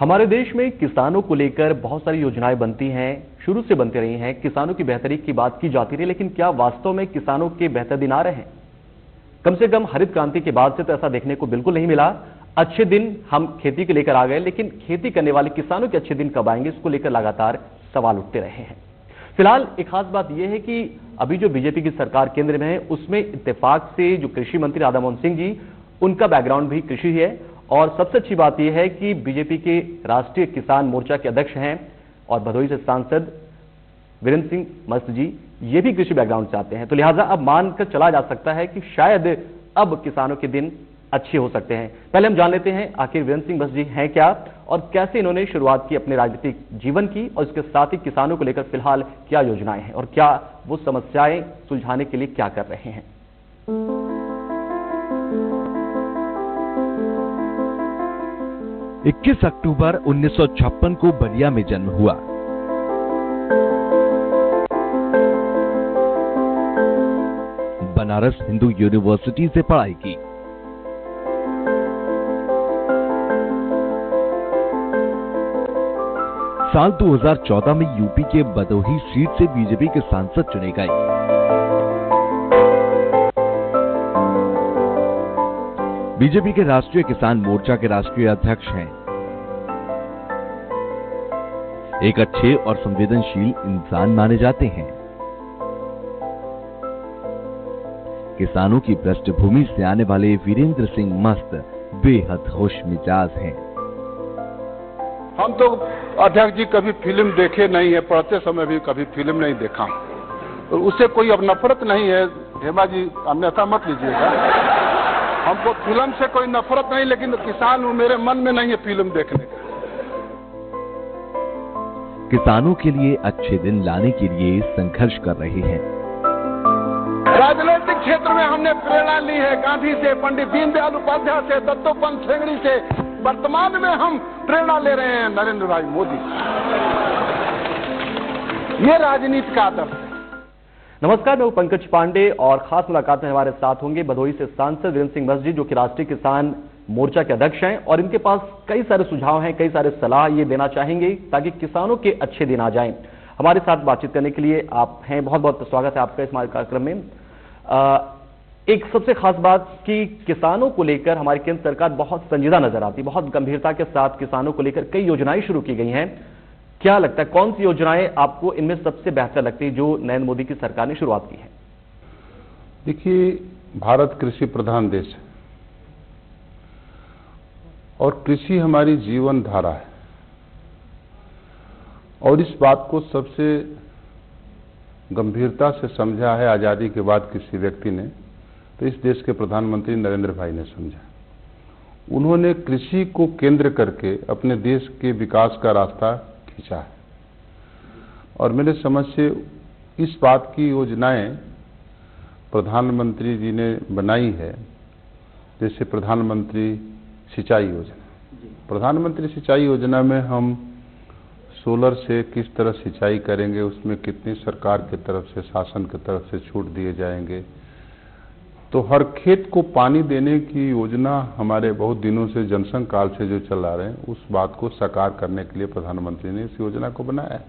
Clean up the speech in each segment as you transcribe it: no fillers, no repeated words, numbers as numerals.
हमारे देश में किसानों को लेकर बहुत सारी योजनाएं बनती हैं, शुरू से बनती रही हैं। किसानों की बेहतरी की बात की जाती रही, लेकिन क्या वास्तव में किसानों के बेहतर दिन आ रहे हैं? कम से कम हरित क्रांति के बाद से तो ऐसा देखने को बिल्कुल नहीं मिला। अच्छे दिन हम खेती के लेकर आ गए, लेकिन खेती करने वाले किसानों के अच्छे दिन कब आएंगे, इसको लेकर लगातार सवाल उठते रहे हैं। फिलहाल एक खास बात यह है कि अभी जो बीजेपी की सरकार केंद्र में है, उसमें इत्तेफाक से जो कृषि मंत्री राधा मोहन सिंह जी, उनका बैकग्राउंड भी कृषि है। और सबसे अच्छी बात यह है कि बीजेपी के राष्ट्रीय किसान मोर्चा के अध्यक्ष हैं और भदोही से सांसद वीरेंद्र सिंह मस्त जी, ये भी कृषि बैकग्राउंड से आते हैं। तो लिहाजा अब मानकर चला जा सकता है कि शायद अब किसानों के दिन अच्छे हो सकते हैं। पहले हम जान लेते हैं आखिर वीरेंद्र सिंह मस्त जी हैं क्या और कैसे इन्होंने शुरुआत की अपने राजनीतिक जीवन की, और इसके साथ ही किसानों को लेकर फिलहाल क्या योजनाएं हैं और क्या वो समस्याएं सुलझाने के लिए क्या कर रहे हैं। 21 अक्टूबर 1956 को बलिया में जन्म हुआ। बनारस हिंदू यूनिवर्सिटी से पढ़ाई की। साल 2014 में यूपी के भदोही सीट से बीजेपी के सांसद चुने गए। बीजेपी के राष्ट्रीय किसान मोर्चा के राष्ट्रीय अध्यक्ष हैं। एक अच्छे और संवेदनशील इंसान माने जाते हैं। किसानों की पृष्ठभूमि से आने वाले वीरेंद्र सिंह मस्त बेहद खुश मिजाज हैं। हम तो अध्यक्ष जी कभी फिल्म देखे नहीं है, पढ़ते समय भी कभी फिल्म नहीं देखा, और उससे कोई अब नफरत नहीं है। हेमा जी अन्यथा मत लीजिएगा, हमको फिल्म से कोई नफरत नहीं, लेकिन किसान मेरे मन में नहीं है फिल्म देखने का। किसानों के लिए अच्छे दिन लाने के लिए संघर्ष कर रहे हैं। राजनीतिक क्षेत्र में हमने प्रेरणा ली है गांधी से, पंडित दीनदयाल उपाध्याय से, दत्तोपंत ठेंगड़ी से। वर्तमान में हम प्रेरणा ले रहे हैं नरेंद्र भाई मोदी। ये राजनीति का आदर्श है। नमस्कार, मैं हूं पंकज पांडे और खास मुलाकात में हमारे साथ होंगे भदोही से सांसद वीरेंद्र सिंह मस्त जी, जो कि राष्ट्रीय किसान मोर्चा के अध्यक्ष हैं, और इनके पास कई सारे सुझाव हैं, कई सारे सलाह ये देना चाहेंगे ताकि किसानों के अच्छे दिन आ जाएं। हमारे साथ बातचीत करने के लिए आप हैं, बहुत बहुत स्वागत है आपका इस कार्यक्रम में। एक सबसे खास बात कि किसानों को लेकर हमारी केंद्र सरकार बहुत संजीदा नजर आती है, बहुत गंभीरता के साथ किसानों को लेकर कई योजनाएं शुरू की गई हैं। क्या लगता है, कौन सी योजनाएं आपको इनमें सबसे बेहतर लगती है जो नरेंद्र मोदी की सरकार ने शुरुआत की है? देखिए, भारत कृषि प्रधान देश है और कृषि हमारी जीवन धारा है, और इस बात को सबसे गंभीरता से समझा है आजादी के बाद किसी व्यक्ति ने, तो इस देश के प्रधानमंत्री नरेंद्र भाई ने समझा। उन्होंने कृषि को केंद्र करके अपने देश के विकास का रास्ता खींचा है, और मेरे समझ से इस बात की योजनाएं प्रधानमंत्री जी ने बनाई है, जैसे प्रधानमंत्री सिंचाई योजना। प्रधानमंत्री सिंचाई योजना में हम सोलर से किस तरह सिंचाई करेंगे, उसमें कितनी सरकार की तरफ से, शासन की तरफ से छूट दिए जाएंगे, तो हर खेत को पानी देने की योजना हमारे बहुत दिनों से जनसंघ काल से जो चला रहे हैं, उस बात को साकार करने के लिए प्रधानमंत्री ने इस योजना को बनाया है।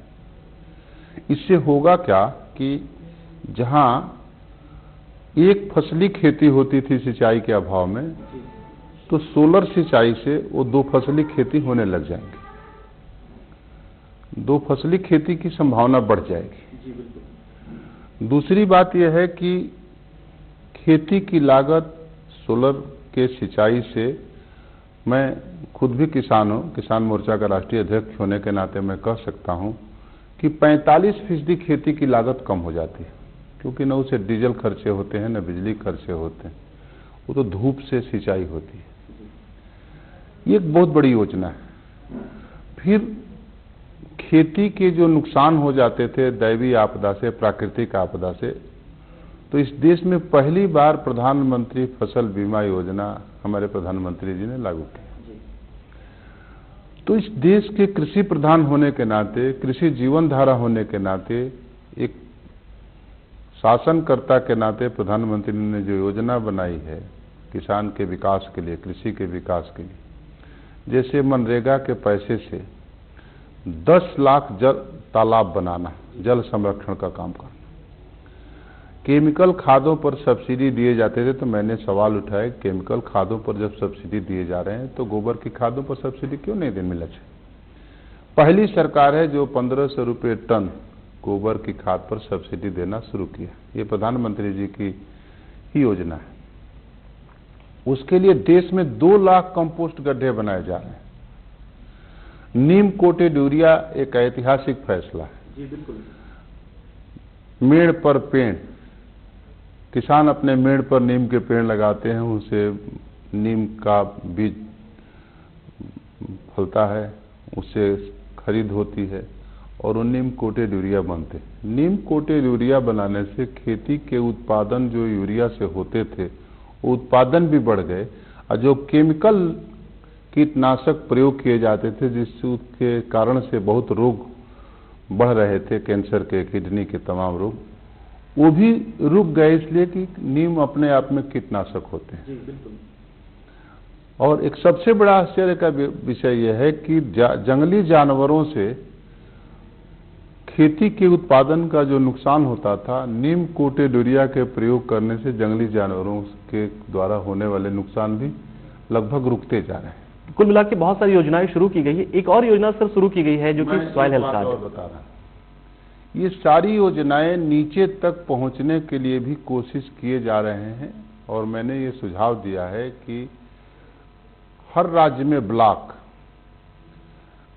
इससे होगा क्या कि जहां एक फसली खेती होती थी सिंचाई के अभाव में, तो सोलर सिंचाई से वो दो फसली खेती होने लग जाएंगी। दो फसली खेती की संभावना बढ़ जाएगी। दूसरी बात यह है कि खेती की लागत सोलर के सिंचाई से, मैं खुद भी किसान हूं, किसान मोर्चा का राष्ट्रीय अध्यक्ष होने के नाते मैं कह सकता हूं कि 45% खेती की लागत कम हो जाती है, क्योंकि न उसे डीजल खर्चे होते हैं, न बिजली खर्चे होते हैं, वो तो धूप से सिंचाई होती है। ये एक बहुत बड़ी योजना है। फिर खेती के जो नुकसान हो जाते थे दैवीय आपदा से, प्राकृतिक आपदा से, तो इस देश में पहली बार प्रधानमंत्री फसल बीमा योजना हमारे प्रधानमंत्री जी ने लागू की। तो इस देश के कृषि प्रधान होने के नाते, कृषि जीवन धारा होने के नाते, एक शासनकर्ता के नाते प्रधानमंत्री ने जो योजना बनाई है किसान के विकास के लिए, कृषि के विकास के लिए, जैसे मनरेगा के पैसे से 10 लाख तालाब बनाना, जल संरक्षण का काम करना। केमिकल खादों पर सब्सिडी दिए जाते थे, तो मैंने सवाल उठाया केमिकल खादों पर जब सब्सिडी दिए जा रहे हैं तो गोबर की खादों पर सब्सिडी क्यों नहीं मिलना चाहिए। पहली सरकार है जो 1500 रुपये टन गोबर की खाद पर सब्सिडी देना शुरू किया। ये प्रधानमंत्री जी की ही योजना है। उसके लिए देश में 2 लाख कंपोस्ट गड्ढे बनाए जा रहे हैं। नीम कोटेड यूरिया एक ऐतिहासिक फैसला है। जी बिल्कुल। मेड़ पर पेड़, किसान अपने मेड़ पर नीम के पेड़ लगाते हैं, उसे नीम का बीज फलता है, उससे खरीद होती है और वो नीम कोटेड यूरिया बनते हैं। नीम कोटेड यूरिया बनाने से खेती के उत्पादन जो यूरिया से होते थे वो उत्पादन भी बढ़ गए, और जो केमिकल कीटनाशक प्रयोग किए जाते थे जिसके कारण से बहुत रोग बढ़ रहे थे, कैंसर के, किडनी के तमाम रोग, वो भी रुक गए, इसलिए कि नीम अपने आप में कीटनाशक होते हैं। जी बिल्कुल। और एक सबसे बड़ा आश्चर्य का विषय यह है कि जंगली जानवरों से खेती के उत्पादन का जो नुकसान होता था, नीम कोटेड यूरिया के प्रयोग करने से जंगली जानवरों के द्वारा होने वाले नुकसान भी लगभग रुकते जा रहे हैं। कुल मिला के बहुत सारी योजनाएं शुरू की गई है। एक और योजना सर शुरू की गई है जो कि सॉइल हेल्थ कार्ड बता रहा हूं। ये सारी योजनाएं नीचे तक पहुंचने के लिए भी कोशिश किए जा रहे हैं, और मैंने ये सुझाव दिया है कि हर राज्य में ब्लॉक,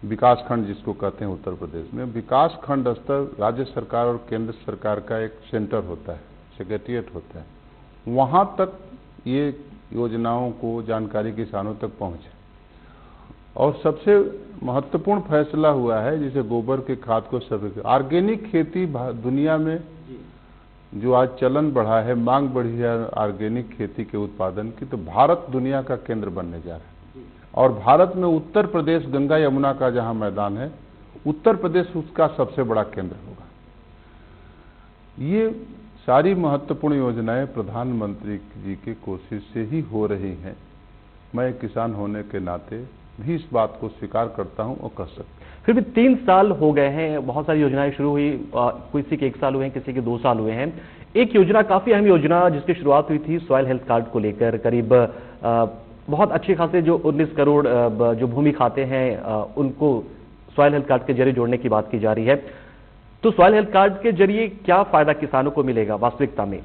विकास खंड जिसको कहते हैं उत्तर प्रदेश में, विकास खंड स्तर राज्य सरकार और केंद्र सरकार का एक सेंटर होता है, सेक्रेटेरिएट होता है। वहां तक ये योजनाओं को जानकारी किसानों तक पहुंचे। और सबसे महत्वपूर्ण फैसला हुआ है जिसे गोबर के खाद को सभी ऑर्गेनिक खेती दुनिया में जो आज चलन बढ़ा है, मांग बढ़ी है ऑर्गेनिक खेती के उत्पादन की, तो भारत दुनिया का केंद्र बनने जा रहा है। और भारत में उत्तर प्रदेश गंगा यमुना का जहां मैदान है, उत्तर प्रदेश उसका सबसे बड़ा केंद्र होगा। ये सारी महत्वपूर्ण योजनाएं प्रधानमंत्री जी की कोशिश से ही हो रही हैं। मैं किसान होने के नाते भी इस बात को स्वीकार करता हूं और कर सकता हूं। फिर भी 3 साल हो गए हैं, बहुत सारी योजनाएं शुरू हुई, किसी के 1 साल हुए हैं, किसी के 2 साल हुए हैं। एक योजना, काफी अहम योजना जिसकी शुरुआत हुई थी सॉइल हेल्थ कार्ड को लेकर, करीब बहुत अच्छे खासे जो 19 करोड़ जो भूमि खाते हैं उनको सॉइल हेल्थ कार्ड के जरिए जोड़ने की बात की जा रही है। तो सॉइल हेल्थ कार्ड के जरिए क्या फायदा किसानों को मिलेगा वास्तविकता में?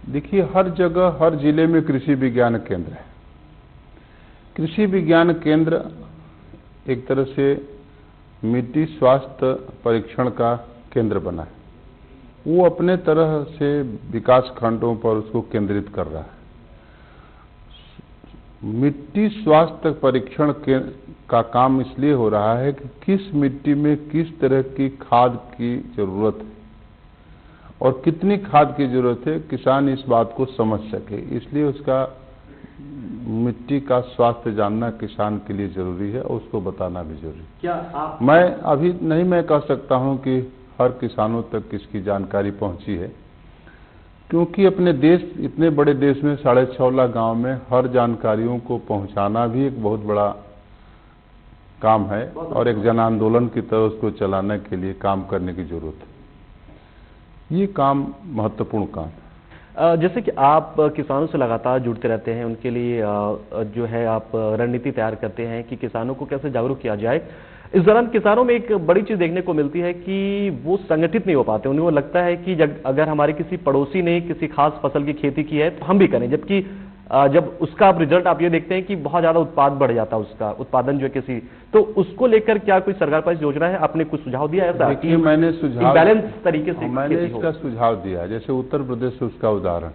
देखिए, हर जगह हर जिले में कृषि विज्ञान केंद्र है। कृषि विज्ञान केंद्र एक तरह से मिट्टी स्वास्थ्य परीक्षण का केंद्र बना है। वो अपने तरह से विकास खंडों पर उसको केंद्रित कर रहा है। मिट्टी स्वास्थ्य परीक्षण का काम इसलिए हो रहा है कि किस मिट्टी में किस तरह की खाद की जरूरत है और कितनी खाद की जरूरत है, किसान इस बात को समझ सके। इसलिए उसका मिट्टी का स्वास्थ्य जानना किसान के लिए जरूरी है और उसको बताना भी जरूरी है। क्या आप मैं अभी नहीं मैं कह सकता हूं कि हर किसानों तक इसकी जानकारी पहुंची है, क्योंकि अपने देश, इतने बड़े देश में 6.5 लाख गांव में हर जानकारियों को पहुंचाना भी एक बहुत बड़ा काम है और एक जन आंदोलन की तरह उसको चलाने के लिए काम करने की जरूरत है। ये काम महत्वपूर्ण काम है। जैसे कि आप किसानों से लगातार जुड़ते रहते हैं, उनके लिए जो है आप रणनीति तैयार करते हैं कि किसानों को कैसे जागरूक किया जाए। इस दौरान किसानों में एक बड़ी चीज देखने को मिलती है कि वो संगठित नहीं हो पाते। उन्हें वो लगता है कि अगर हमारे किसी पड़ोसी ने किसी खास फसल की खेती की है तो हम भी करें, जबकि जब उसका आप रिजल्ट आप ये देखते हैं कि बहुत ज्यादा उत्पाद बढ़ जाता है, उसका उत्पादन जो है किसी, तो उसको लेकर क्या कोई सरकार पास योजना है? आपने कुछ सुझाव दिया ऐसा? देखिए, मैंने सुझाव बैलेंस तरीके से मैंने इसका सुझाव दिया। जैसे उत्तर प्रदेश उसका उदाहरण,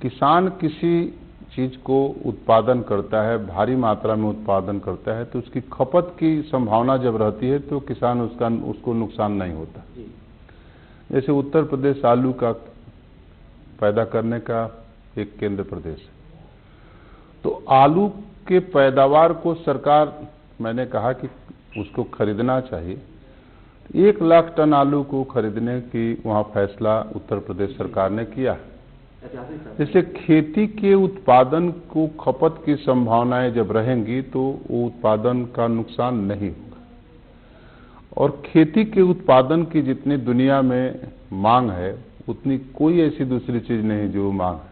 किसान किसी चीज को उत्पादन करता है, भारी मात्रा में उत्पादन करता है, तो उसकी खपत की संभावना जब रहती है तो किसान उसको नुकसान नहीं होता। जैसे उत्तर प्रदेश आलू का पैदा करने का एक केंद्र प्रदेश है, तो आलू के पैदावार को सरकार, मैंने कहा कि उसको खरीदना चाहिए। 1 लाख टन आलू को खरीदने की वहां फैसला उत्तर प्रदेश सरकार ने किया। जैसे खेती के उत्पादन को खपत की संभावनाएं जब रहेंगी तो वो उत्पादन का नुकसान नहीं होगा, और खेती के उत्पादन की जितनी दुनिया में मांग है उतनी कोई ऐसी दूसरी चीज नहीं जो मांग है।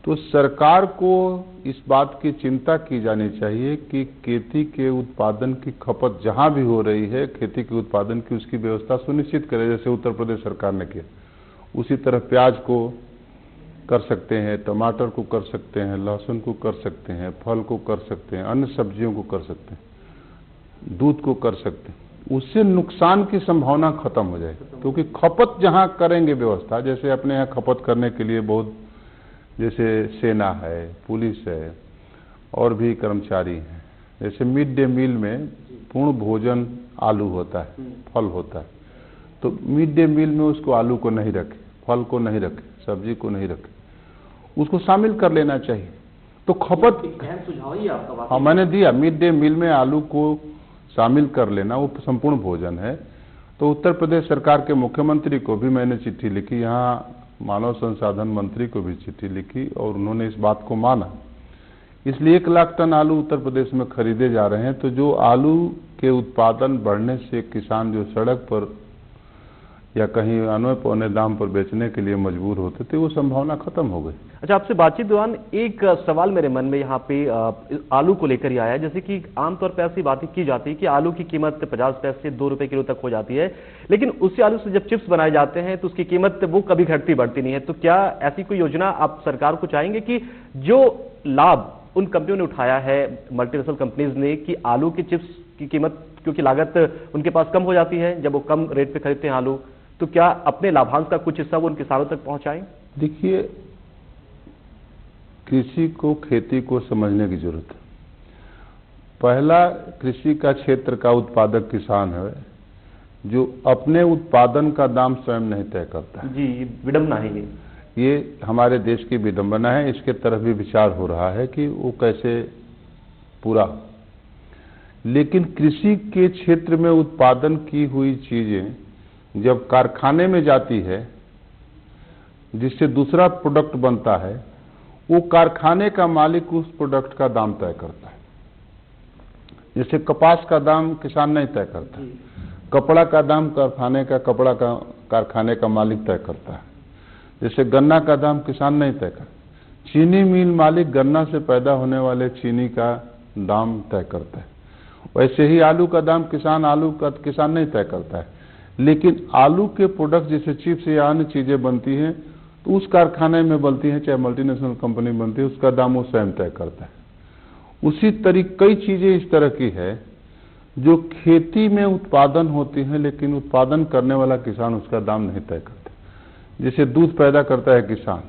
तो सरकार को इस बात की चिंता की जानी चाहिए कि खेती के उत्पादन की खपत जहां भी हो रही है, खेती के उत्पादन की उसकी व्यवस्था सुनिश्चित करे, जैसे उत्तर प्रदेश सरकार ने किया। उसी तरह प्याज को कर सकते हैं, टमाटर को कर सकते हैं, लहसुन को कर सकते हैं, फल को कर सकते हैं, अन्य सब्जियों को कर सकते हैं, दूध को कर सकते हैं। उससे नुकसान की संभावना खत्म हो जाएगी, क्योंकि खपत जहां करेंगे व्यवस्था, जैसे अपने यहाँ खपत करने के लिए बहुत, जैसे सेना है, पुलिस है और भी कर्मचारी हैं। जैसे मिड डे मील में पूर्ण भोजन आलू होता है, फल होता है, तो मिड डे मील में उसको आलू को नहीं रखे, फल को नहीं रखे, सब्जी को नहीं रखे, उसको शामिल कर लेना चाहिए। तो खपत सुझाव ही आपका। हाँ, मैंने दिया, मिड डे मील में आलू को शामिल कर लेना, वो संपूर्ण भोजन है। तो उत्तर प्रदेश सरकार के मुख्यमंत्री को भी मैंने चिट्ठी लिखी, यहाँ मानव संसाधन मंत्री को भी चिट्ठी लिखी, और उन्होंने इस बात को माना। इसलिए 1 लाख टन आलू उत्तर प्रदेश में खरीदे जा रहे हैं। तो जो आलू के उत्पादन बढ़ने से किसान जो सड़क पर या कहीं अनोए पौने दाम पर बेचने के लिए मजबूर होते थे, वो संभावना खत्म हो गई। अच्छा, आपसे बातचीत दौरान एक सवाल मेरे मन में यहाँ पे आलू को लेकर ही आया है। जैसे कि आमतौर पर ऐसी बातें की जाती है कि आलू की कीमत 50 पैसे 2 रुपए किलो तक हो जाती है, लेकिन उसी आलू से जब चिप्स बनाए जाते हैं तो उसकी कीमत वो कभी घटती बढ़ती नहीं है। तो क्या ऐसी कोई योजना आप सरकार को चाहेंगे कि जो लाभ उन कंपनियों ने उठाया है, मल्टीनेशनल कंपनीज ने, कि आलू की चिप्स की कीमत, क्योंकि लागत उनके पास कम हो जाती है जब वो कम रेट पे खरीदते हैं आलू, तो क्या अपने लाभांश का कुछ हिस्सा वो उन किसानों तक पहुंचाएं? देखिए, कृषि को, खेती को समझने की जरूरत है। पहला, कृषि का क्षेत्र का उत्पादक किसान है जो अपने उत्पादन का दाम स्वयं नहीं तय करता है। जी, विडंबना है ये हमारे देश की विडंबना है। इसके तरफ भी विचार हो रहा है कि वो कैसे पूरा हो। लेकिन कृषि के क्षेत्र में उत्पादन की हुई चीजें जब कारखाने में जाती है, जिससे दूसरा प्रोडक्ट बनता है, वो कारखाने का मालिक उस प्रोडक्ट का दाम तय करता है। जैसे कपास का दाम किसान नहीं तय करता, कपड़ा का दाम कारखाने का मालिक तय करता है। जैसे गन्ना का दाम किसान नहीं तय करता, चीनी मिल मालिक गन्ना से पैदा होने वाले चीनी का दाम तय करता है। वैसे ही आलू का दाम किसान नहीं तय करता है, लेकिन आलू के प्रोडक्ट जैसे चिप्स या अन्य चीजें बनती हैं तो उस कारखाने में बनती हैं, चाहे मल्टीनेशनल कंपनी बनती है, उसका दाम वो स्वयं तय करता है। उसी तरीके कई चीजें इस तरह की है जो खेती में उत्पादन होती हैं, लेकिन उत्पादन करने वाला किसान उसका दाम नहीं तय करता। जैसे दूध पैदा करता है किसान,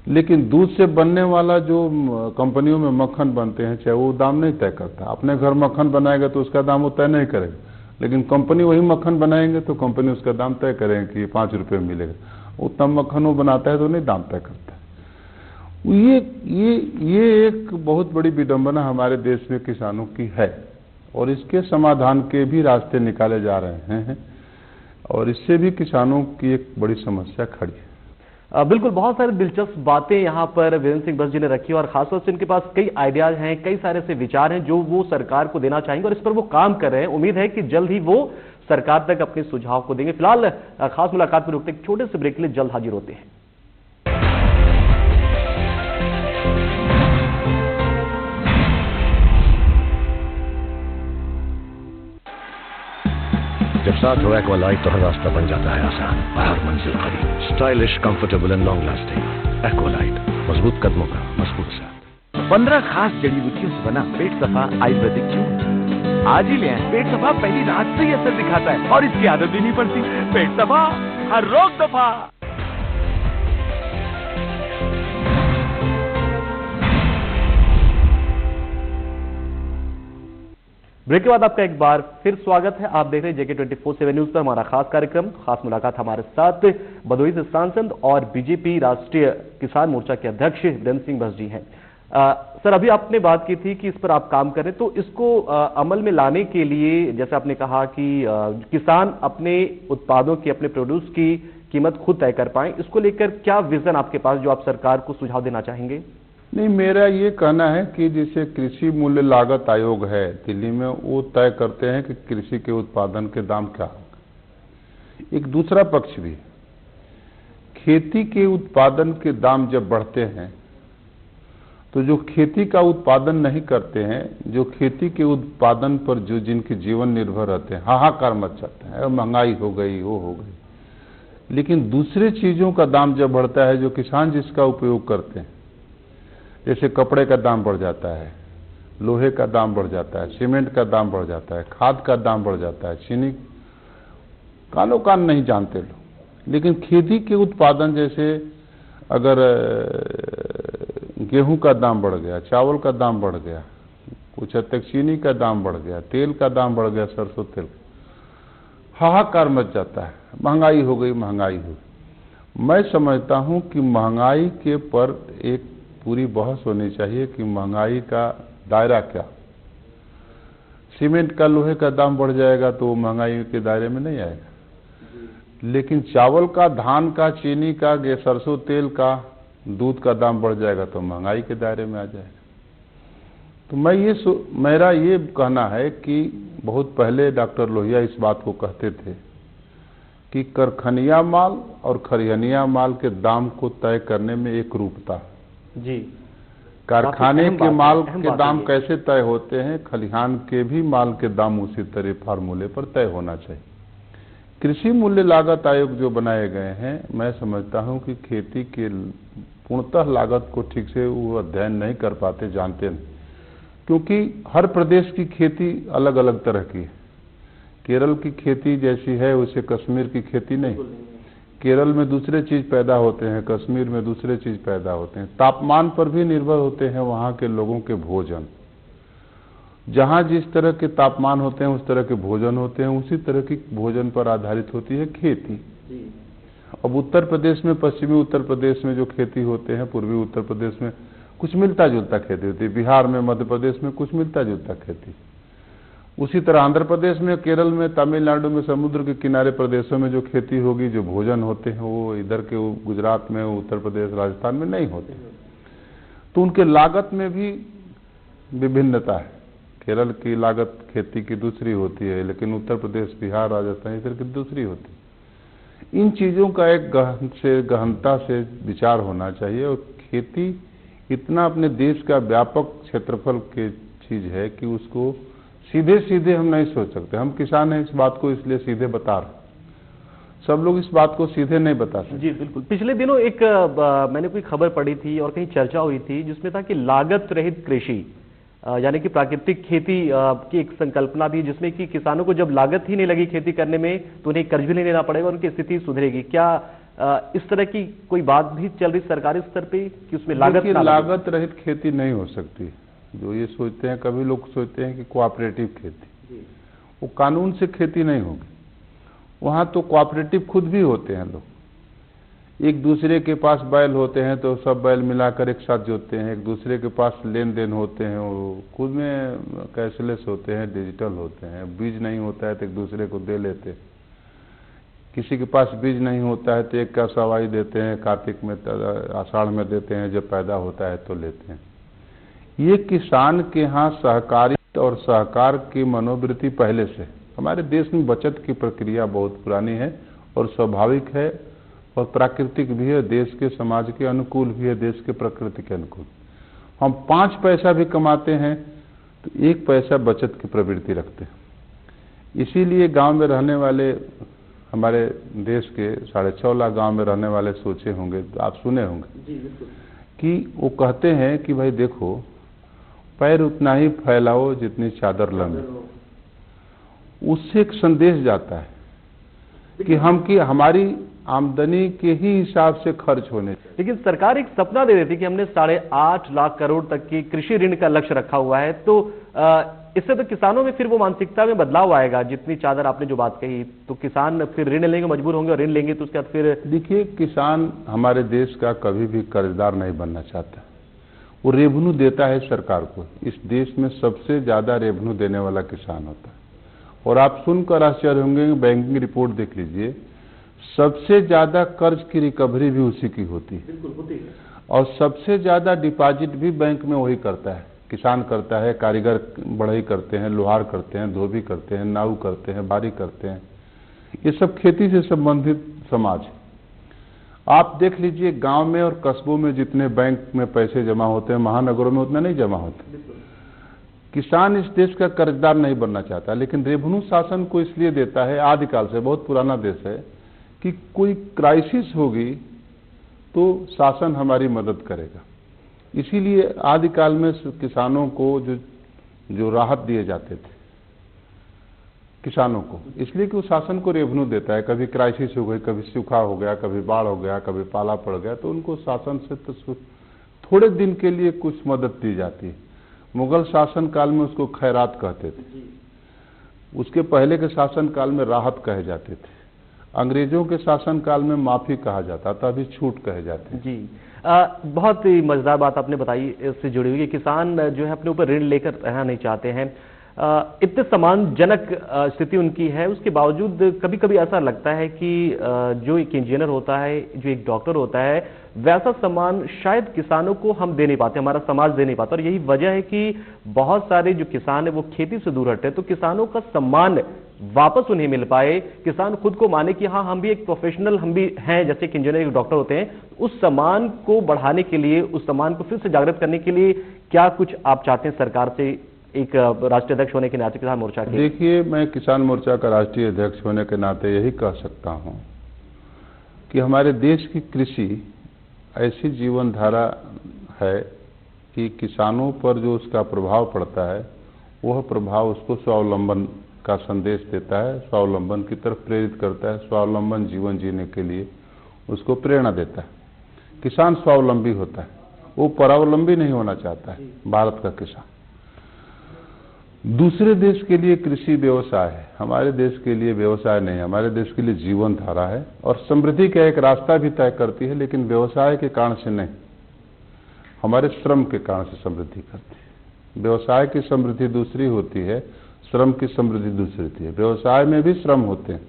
लेकिन दूध से बनने वाला जो कंपनियों में मक्खन बनते हैं, चाहे वो दाम नहीं तय करता। अपने घर मक्खन बनाएगा तो उसका दाम वो तय नहीं करेगा, लेकिन कंपनी वही मक्खन बनाएंगे तो कंपनी उसका दाम तय करेंगे कि 5 रुपये में मिलेगा। उतना मक्खन वो बनाता है तो नहीं दाम तय करता है। ये एक बहुत बड़ी विडंबना हमारे देश में किसानों की है, और इसके समाधान के भी रास्ते निकाले जा रहे हैं, और इससे भी किसानों की एक बड़ी समस्या खड़ी है। बिल्कुल, बहुत सारी दिलचस्प बातें यहाँ पर वीरेंद्र सिंह बस जी ने रखी, और खासतौर से इनके पास कई आइडियाज हैं, कई सारे ऐसे विचार हैं जो वो सरकार को देना चाहेंगे, और इस पर वो काम कर रहे हैं। उम्मीद है कि जल्द ही वो सरकार तक अपने सुझाव को देंगे। फिलहाल खास मुलाकात में रुकते एक छोटे से ब्रेक के लिए जल्द हाजिर होते हैं। जब साथ हो एक्वालाइट तो हर रास्ता बन जाता है आसान, हर मंजिल करीब। Stylish, comfortable and long lasting Aqualite, मजबूत कदमों का मजबूत साथ। 15 खास जड़ी बूटियों से बना पेट सफा आयुर्वेदिक क्यूर आज ही ले आएं। पेट सफा पहली रात से ही असर दिखाता है और इसकी आदत भी नहीं पड़ती। पेट सफा, हर रोग दफा। ब्रेक के बाद आपका एक बार फिर स्वागत है। आप देख रहे हैं JK 24/7 न्यूज पर हमारा खास कार्यक्रम, खास मुलाकात। हमारे साथ भदोही से सांसद और बीजेपी राष्ट्रीय किसान मोर्चा के अध्यक्ष वीरेंद्र सिंह बस जी हैं। सर, अभी आपने बात की थी कि इस पर आप काम कर रहे हैं, तो इसको अमल में लाने के लिए, जैसे आपने कहा कि किसान अपने उत्पादों की, अपने प्रोड्यूस की कीमत खुद तय कर पाएं, इसको लेकर क्या विजन आपके पास जो आप सरकार को सुझाव देना चाहेंगे? नहीं, मेरा ये कहना है कि जैसे कृषि मूल्य लागत आयोग है दिल्ली में, वो तय करते हैं कि कृषि के उत्पादन के दाम क्या होंगे। एक दूसरा पक्ष भी, खेती के उत्पादन के दाम जब बढ़ते हैं तो जो खेती का उत्पादन नहीं करते हैं, जो खेती के उत्पादन पर जो जिनके जीवन निर्भर रहते हैं, हाहाकार मच जाता है, महंगाई हो गई, वो हो गई। लेकिन दूसरे चीजों का दाम जब बढ़ता है, जो किसान जिसका उपयोग करते हैं, जैसे कपड़े का दाम बढ़ जाता है, लोहे का दाम बढ़ जाता है, सीमेंट का दाम बढ़ जाता है, खाद का दाम बढ़ जाता है, चीनी कानो कान नहीं जानते लोग। लेकिन खेती के उत्पादन, जैसे अगर गेहूं का दाम बढ़ गया, चावल का दाम बढ़ गया, कुछ हद तक चीनी का दाम बढ़ गया, तेल का दाम बढ़ गया, सरसों तेल, हाहाकार मच जाता है, महंगाई हो गई, महंगाई हो गई। मैं समझता हूं कि महंगाई के पर एक पूरी बहस होनी चाहिए कि महंगाई का दायरा क्या। सीमेंट का, लोहे का दाम बढ़ जाएगा तो महंगाई के दायरे में नहीं आएगा, लेकिन चावल का, धान का, चीनी का, सरसों तेल का, दूध का दाम बढ़ जाएगा तो महंगाई के दायरे में आ जाएगा। तो मेरा ये कहना है कि बहुत पहले डॉक्टर लोहिया इस बात को कहते थे कि कारखानिया माल और खरिहनिया माल के दाम को तय करने में एक रूपता जी। कारखाने के माल के दाम कैसे तय होते हैं, खलिहान के भी माल के दाम उसी तरह फार्मूले पर तय होना चाहिए। कृषि मूल्य लागत आयोग जो बनाए गए हैं, मैं समझता हूं कि खेती के पूर्णतः लागत को ठीक से वो अध्ययन नहीं कर पाते, जानते नहीं, क्योंकि हर प्रदेश की खेती अलग अलग तरह की है। केरल की खेती जैसी है वैसे कश्मीर की खेती नहीं। केरल में दूसरे चीज पैदा होते हैं, कश्मीर में दूसरे चीज पैदा होते हैं। तापमान पर भी निर्भर होते हैं वहां के लोगों के भोजन। जहां जिस तरह के तापमान होते हैं उस तरह के भोजन होते हैं, उसी तरह की भोजन पर आधारित होती है खेती। अब उत्तर प्रदेश में, पश्चिमी उत्तर प्रदेश में जो खेती होते हैं, पूर्वी उत्तर प्रदेश में कुछ मिलता जुलता खेती होती है, बिहार में, मध्य प्रदेश में कुछ मिलता जुलता खेती। उसी तरह आंध्र प्रदेश में, केरल में, तमिलनाडु में, समुद्र के किनारे प्रदेशों में जो खेती होगी, जो भोजन होते हैं, वो इधर के गुजरात में, उत्तर प्रदेश, राजस्थान में नहीं होते। तो उनके लागत में भी विभिन्नता है। केरल की लागत खेती की दूसरी होती है, लेकिन उत्तर प्रदेश, बिहार, राजस्थान इधर की दूसरी होती है। इन चीजों का एक गहनता से विचार होना चाहिए। और खेती इतना अपने देश का व्यापक क्षेत्रफल की चीज है कि उसको सीधे सीधे हम नहीं सोच सकते। हम किसान हैं, इस बात को इसलिए सीधे बता रहे, सब लोग इस बात को सीधे नहीं बता सकते। जी बिल्कुल। पिछले दिनों एक मैंने कोई खबर पढ़ी थी और कहीं चर्चा हुई थी जिसमें था कि लागत रहित कृषि, यानी कि प्राकृतिक खेती की एक संकल्पना थी, जिसमें कि किसानों को जब लागत ही नहीं लगी खेती करने में तो उन्हें कर्ज भी नहीं लेना पड़ेगा और उनकी स्थिति सुधरेगी। क्या इस तरह की कोई बात भी चल रही सरकारी स्तर पे कि उसमें लागत रहित खेती नहीं हो सकती? जो ये सोचते हैं, कभी लोग सोचते हैं कि कोऑपरेटिव खेती, वो कानून से खेती नहीं होगी। वहां तो कोऑपरेटिव खुद भी होते हैं लोग, एक दूसरे के पास बैल होते हैं तो सब बैल मिलाकर एक साथ जोतते हैं। एक दूसरे के पास लेन देन होते हैं, वो खुद में कैशलेस होते हैं, डिजिटल होते हैं। बीज नहीं होता है तो एक दूसरे को दे लेते हैं। किसी के पास बीज नहीं होता है तो एक का सवाई देते हैं, कार्तिक में, आषाढ़ में देते हैं, जब पैदा होता है तो लेते हैं। ये किसान के यहाँ सहकारी और सहकार की मनोवृत्ति पहले से, हमारे देश में बचत की प्रक्रिया बहुत पुरानी है और स्वाभाविक है और प्राकृतिक भी है, देश के समाज के अनुकूल भी है, देश के प्रकृति के अनुकूल। हम 5 पैसा भी कमाते हैं तो 1 पैसा बचत की प्रवृत्ति रखते हैं। इसीलिए गांव में रहने वाले, हमारे देश के 6.5 लाख गांव में रहने वाले सोचे होंगे, आप सुने होंगे कि वो कहते हैं कि भाई देखो, पैर उतना ही फैलाओ जितनी चादर लंबी। उससे एक संदेश जाता है कि हमारी आमदनी के ही हिसाब से खर्च होने चाहिए। लेकिन सरकार एक सपना दे देती कि हमने 8.5 लाख करोड़ तक की कृषि ऋण का लक्ष्य रखा हुआ है, तो इससे तो किसानों में फिर वो मानसिकता में बदलाव आएगा। जितनी चादर आपने जो बात कही, तो किसान फिर ऋण लेंगे, मजबूर होंगे, और ऋण लेंगे तो उसके बाद फिर देखिए, किसान हमारे देश का कभी भी कर्जदार नहीं बनना चाहता। वो रेवेन्यू देता है सरकार को। इस देश में सबसे ज्यादा रेवेन्यू देने वाला किसान होता है। और आप सुनकर आश्चर्य होंगे, बैंकिंग रिपोर्ट देख लीजिए, सबसे ज्यादा कर्ज की रिकवरी भी उसी की होती है और सबसे ज्यादा डिपॉजिट भी बैंक में वही करता है। किसान करता है, कारीगर बढ़ई करते हैं, लोहार करते हैं, धोबी करते हैं, नाऊ करते हैं, बारी करते हैं। ये सब खेती से संबंधित समाज है। आप देख लीजिए गांव में और कस्बों में जितने बैंक में पैसे जमा होते हैं, महानगरों में उतने नहीं जमा होते। किसान इस देश का कर्जदार नहीं बनना चाहता, लेकिन रेवेन्यू शासन को इसलिए देता है, आदिकाल से, बहुत पुराना देश है, कि कोई क्राइसिस होगी तो शासन हमारी मदद करेगा। इसीलिए आदिकाल में किसानों को जो राहत दिए जाते थे किसानों को, इसलिए कि वो शासन को रेवेन्यू देता है। कभी क्राइसिस हो गई, कभी सूखा हो गया, कभी बाढ़ हो गया, कभी पाला पड़ गया, तो उनको शासन से तो थोड़े दिन के लिए कुछ मदद दी जाती है। मुगल शासन काल में उसको खैरात कहते थे, उसके पहले के शासन काल में राहत कहे जाते थे, अंग्रेजों के शासन काल में माफी कहा जाता था, अभी छूट कहे जाते हैं। जी बहुत ही मजेदार बात आपने बताई इससे जुड़ी हुई। किसान जो है अपने ऊपर ऋण लेकर रहना नहीं चाहते हैं। इतने सम्मानजनक स्थिति उनकी है, उसके बावजूद कभी कभी ऐसा लगता है कि जो एक इंजीनियर होता है, जो एक डॉक्टर होता है, वैसा सम्मान शायद किसानों को हम दे नहीं पाते, हमारा समाज दे नहीं पाता। और यही वजह है कि बहुत सारे जो किसान है वो खेती से दूर हटते हैं, तो किसानों का सम्मान वापस उन्हें मिल पाए, किसान खुद को माने कि हाँ हम भी एक प्रोफेशनल, हम भी हैं, जैसे एक इंजीनियर, एक डॉक्टर होते हैं। उस सम्मान को बढ़ाने के लिए, उस सम्मान को फिर से जागृत करने के लिए क्या कुछ आप चाहते हैं सरकार से, एक राष्ट्रीय अध्यक्ष होने के नाते किसान मोर्चा के? देखिए, मैं किसान मोर्चा का राष्ट्रीय अध्यक्ष होने के नाते यही कह सकता हूं कि हमारे देश की कृषि ऐसी जीवन धारा है कि किसानों पर जो उसका प्रभाव पड़ता है, वह प्रभाव उसको स्वावलंबन का संदेश देता है, स्वावलंबन की तरफ प्रेरित करता है, स्वावलंबन जीवन जीने के लिए उसको प्रेरणा देता है। किसान स्वावलंबी होता है, वो परावलंबी नहीं होना चाहता है। भारत का किसान दूसरे देश के लिए कृषि व्यवसाय है, हमारे देश के लिए व्यवसाय नहीं है, हमारे देश के लिए जीवन धारा है और समृद्धि का एक रास्ता भी तय करती है, लेकिन व्यवसाय के कारण से नहीं, हमारे श्रम के कारण से समृद्धि करती है। व्यवसाय की समृद्धि दूसरी होती है, श्रम की समृद्धि दूसरी होती है। व्यवसाय में भी श्रम होते हैं,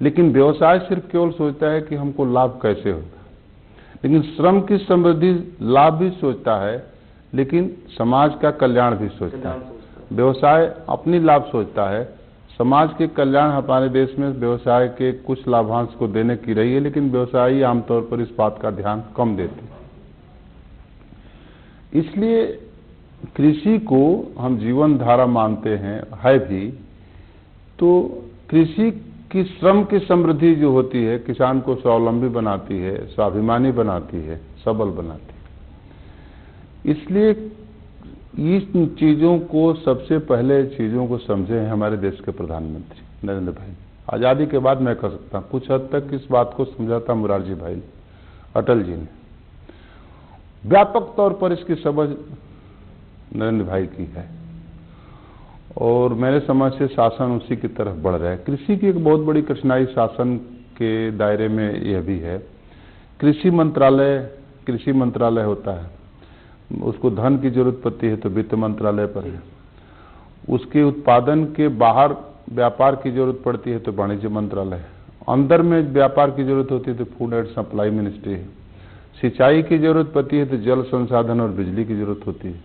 लेकिन व्यवसाय सिर्फ केवल सोचता है कि हमको लाभ कैसे होगा, लेकिन श्रम की समृद्धि लाभ भी सोचता है, लेकिन समाज का कल्याण भी सोचता है। व्यवसाय अपनी लाभ सोचता है, समाज के कल्याण हमारे देश में व्यवसाय के कुछ लाभांश को देने की रही है, लेकिन व्यवसायी आमतौर पर इस बात का ध्यान कम देते हैं। इसलिए कृषि को हम जीवन धारा मानते हैं, है भी, तो कृषि की श्रम की समृद्धि जो होती है, किसान को स्वावलंबी बनाती है, स्वाभिमानी बनाती है, सबल बनाती है। इसलिए इस चीजों को, सबसे पहले चीजों को समझे हैं हमारे देश के प्रधानमंत्री नरेंद्र भाई। आजादी के बाद मैं कह सकता हूं कुछ हद तक इस बात को समझा था मुरारजी भाई, अटल जी ने। व्यापक तौर पर इसकी समझ नरेंद्र भाई की है और मेरे समझ से शासन उसी की तरफ बढ़ रहा है। कृषि की एक बहुत बड़ी कठिनाई शासन के दायरे में यह भी है, कृषि मंत्रालय होता है, उसको धन की जरूरत पड़ती है तो वित्त मंत्रालय पर है, उसके उत्पादन के बाहर व्यापार की जरूरत पड़ती है तो वाणिज्य मंत्रालय है, अंदर में व्यापार की जरूरत होती है तो फूड एंड सप्लाई मिनिस्ट्री है, सिंचाई की जरूरत पड़ती है तो जल संसाधन और बिजली की जरूरत होती है,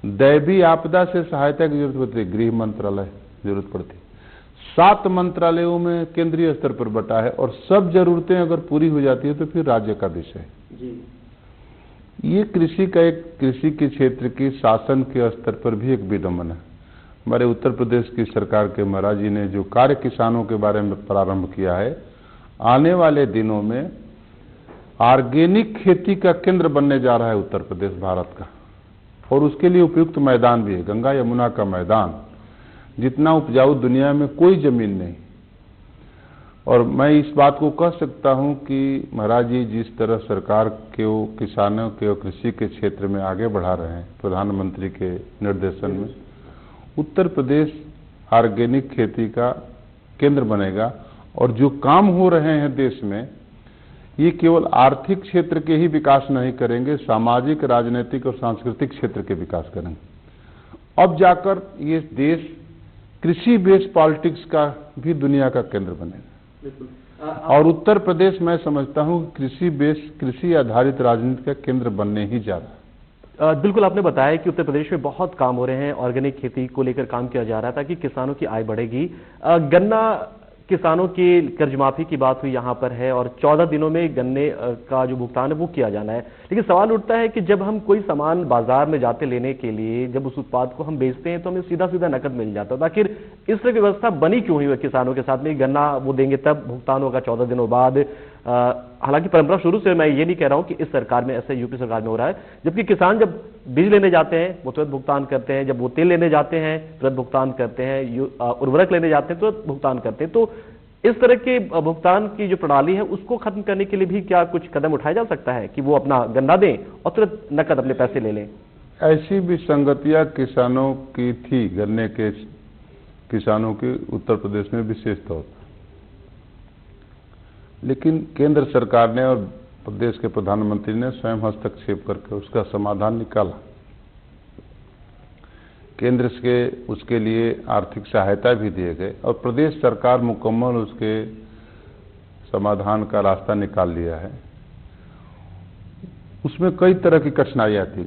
दैवीय आपदा से सहायता की जरूरत पड़ती है, गृह मंत्रालय जरूरत पड़ती है। 7 मंत्रालयों में केंद्रीय स्तर पर बटा है और सब जरूरतें अगर पूरी हो जाती है तो फिर राज्य का विषय है। ये कृषि के क्षेत्र की शासन के स्तर पर भी एक विडंबना है। हमारे उत्तर प्रदेश की सरकार के महाराज जी ने जो कार्य किसानों के बारे में प्रारंभ किया है, आने वाले दिनों में ऑर्गेनिक खेती का केंद्र बनने जा रहा है उत्तर प्रदेश भारत का, और उसके लिए उपयुक्त मैदान भी है, गंगा यमुना का मैदान, जितना उपजाऊ दुनिया में कोई जमीन नहीं। और मैं इस बात को कह सकता हूं कि महाराज जी जिस तरह सरकार के किसानों के और कृषि के क्षेत्र में आगे बढ़ा रहे हैं प्रधानमंत्री के निर्देशन में, उत्तर प्रदेश ऑर्गेनिक खेती का केंद्र बनेगा। और जो काम हो रहे हैं देश में, ये केवल आर्थिक क्षेत्र के ही विकास नहीं करेंगे, सामाजिक, राजनीतिक और सांस्कृतिक क्षेत्र के विकास करेंगे। अब जाकर ये देश कृषि बेस्ड पॉलिटिक्स का भी दुनिया का केंद्र बनेगा। और उत्तर प्रदेश मैं समझता हूँ कृषि आधारित राजनीति का केंद्र बनने ही जा रहा है। बिल्कुल, आपने बताया कि उत्तर प्रदेश में बहुत काम हो रहे हैं, ऑर्गेनिक खेती को लेकर काम किया जा रहा है ताकि किसानों की आय बढ़ेगी। गन्ना किसानों की कर्ज माफी की बात हुई यहाँ पर है और 14 दिनों में गन्ने का जो भुगतान है वो किया जाना है। लेकिन सवाल उठता है कि जब हम कोई सामान बाजार में जाते लेने के लिए, जब उस उत्पाद को हम बेचते हैं तो हमें सीधा सीधा नकद मिल जाता है। आखिर इस तरह की व्यवस्था बनी क्यों हुई है किसानों के साथ में? गन्ना वो देंगे तब भुगतान होगा 14 दिनों बाद। हालांकि परंपरा शुरू से, मैं ये नहीं कह रहा हूं कि इस सरकार में ऐसे यूपी सरकार में हो रहा है, जबकि किसान जब बीज लेने जाते हैं वो तुरंत भुगतान करते हैं, जब वो तेल लेने जाते हैं तुरंत भुगतान करते हैं, उर्वरक लेने जाते हैं तुरंत भुगतान करते हैं। तो इस तरह के भुगतान की जो प्रणाली है उसको खत्म करने के लिए भी क्या कुछ कदम उठाया जा सकता है कि वो अपना गन्ना दें और तुरंत नकद अपने पैसे ले लें? ऐसी विसंगतियां किसानों की थी, गन्ने के किसानों की उत्तर प्रदेश में विशेष तौर पर, लेकिन केंद्र सरकार ने और प्रदेश के प्रधानमंत्री ने स्वयं हस्तक्षेप करके उसका समाधान निकाला। केंद्र के उसके लिए आर्थिक सहायता भी दिए गए और प्रदेश सरकार मुकम्मल उसके समाधान का रास्ता निकाल लिया है। उसमें कई तरह की कठिनाइयाँ थी,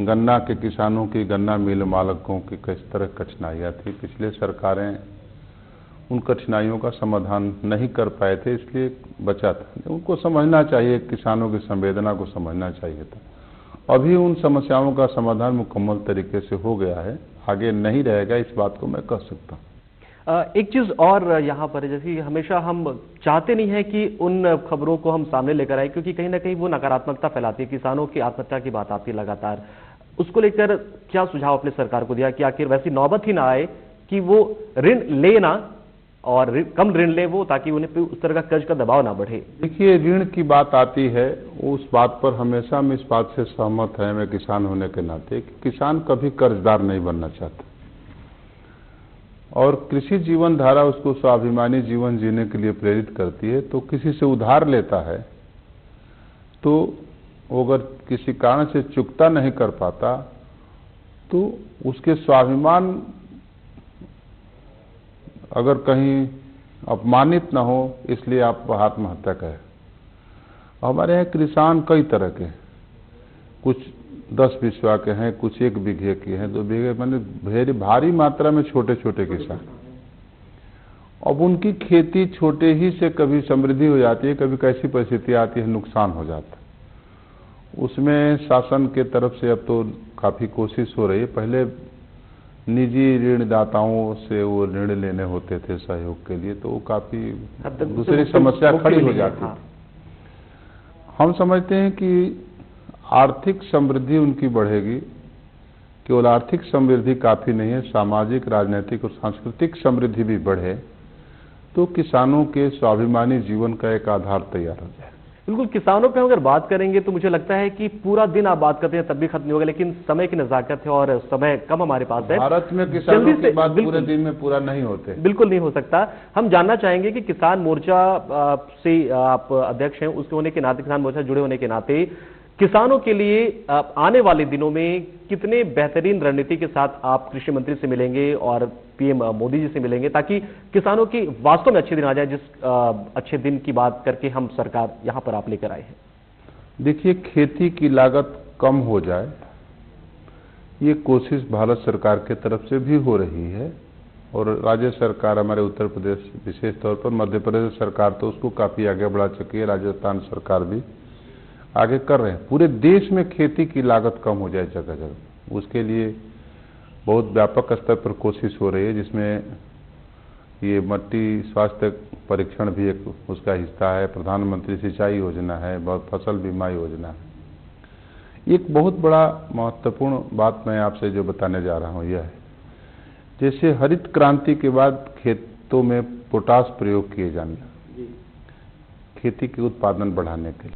गन्ना के किसानों की, गन्ना मिल मालिकों की किस तरह कठिनाइयाँ थी। पिछले सरकारें उन कठिनाइयों का समाधान नहीं कर पाए थे, इसलिए बचा था। उनको समझना चाहिए, किसानों की संवेदना को समझना चाहिए था। अभी उन समस्याओं का समाधान मुकम्मल तरीके से हो गया है, आगे नहीं रहेगा, इस बात को मैं कह सकता हूँ। एक चीज और यहाँ पर, जैसे हमेशा हम चाहते नहीं है कि उन खबरों को हम सामने लेकर आए, क्योंकि कहीं ना कहीं वो नकारात्मकता फैलाती है। किसानों की आत्महत्या की बात आती है लगातार, उसको लेकर क्या सुझाव अपने सरकार को दिया कि आखिर वैसी नौबत ही ना आए कि वो ऋण लेना और कम ऋण ले वो, ताकि उन्हें उस तरह का कर्ज का दबाव ना बढ़े? देखिए, ऋण की बात आती है, उस बात पर हमेशा हम इस बात से सहमत हैं, मैं किसान होने के नाते, कि किसान कभी कर्जदार नहीं बनना चाहता और कृषि जीवन धारा उसको स्वाभिमानी जीवन जीने के लिए प्रेरित करती है। तो किसी से उधार लेता है तो अगर किसी कारण से चुकता नहीं कर पाता तो उसके स्वाभिमान अगर कहीं अपमानित न हो, इसलिए आप आत्महत्या करें। हमारे यहाँ किसान कई तरह के, कुछ 10 बिस्वा के हैं, कुछ 1 बीघे के हैं, 2 बीघे, मैंने भारी मात्रा में छोटे छोटे किसान। अब उनकी खेती छोटे ही से कभी समृद्धि हो जाती है, कभी कैसी परिस्थिति आती है नुकसान हो जाता है। उसमें शासन के तरफ से अब तो काफ़ी कोशिश हो रही है। पहले निजी ऋणदाताओं से वो ऋण लेने होते थे सहयोग के लिए, तो वो काफ़ी दूसरी समस्या खड़ी हो जाती थी। हम समझते हैं कि आर्थिक समृद्धि उनकी बढ़ेगी। केवल आर्थिक समृद्धि काफ़ी नहीं है, सामाजिक, राजनीतिक और सांस्कृतिक समृद्धि भी बढ़े तो किसानों के स्वाभिमानी जीवन का एक आधार तैयार हो जाए। बिल्कुल, किसानों पे अगर बात करेंगे तो मुझे लगता है कि पूरा दिन आप बात करते हैं तब भी खत्म नहीं होगा, लेकिन समय की नजाकत है और समय कम हमारे पास है। भारत में किसानों की बात पूरे दिन में पूरा नहीं होते, बिल्कुल नहीं हो सकता। हम जानना चाहेंगे कि किसान मोर्चा से आप अध्यक्ष हैं, उसके होने के नाते, किसान मोर्चा जुड़े होने के नाते, किसानों के लिए आने वाले दिनों में कितने बेहतरीन रणनीति के साथ आप कृषि मंत्री से मिलेंगे और पीएम मोदी जी से मिलेंगे, ताकि किसानों की वास्तव में अच्छे दिन आ जाए, जिस अच्छे दिन की बात करके हम सरकार यहां पर आप लेकर आए हैं? देखिए, खेती की लागत कम हो जाए, ये कोशिश भारत सरकार के तरफ से भी हो रही है और राज्य सरकार, हमारे उत्तर प्रदेश विशेष तौर पर, मध्य प्रदेश सरकार तो उसको काफ़ी आगे बढ़ा चुकी है, राजस्थान सरकार भी आगे कर रहे हैं। पूरे देश में खेती की लागत कम हो जाए जगह जगह, उसके लिए बहुत व्यापक स्तर पर कोशिश हो रही है, जिसमें ये मट्टी स्वास्थ्य परीक्षण भी एक उसका हिस्सा है, प्रधानमंत्री सिंचाई योजना है, बहुत फसल बीमा योजना है। एक बहुत बड़ा महत्वपूर्ण बात मैं आपसे जो बताने जा रहा हूँ यह है, जैसे हरित क्रांति के बाद खेतों में पोटाश प्रयोग किए जाने, खेती के उत्पादन बढ़ाने के लिए।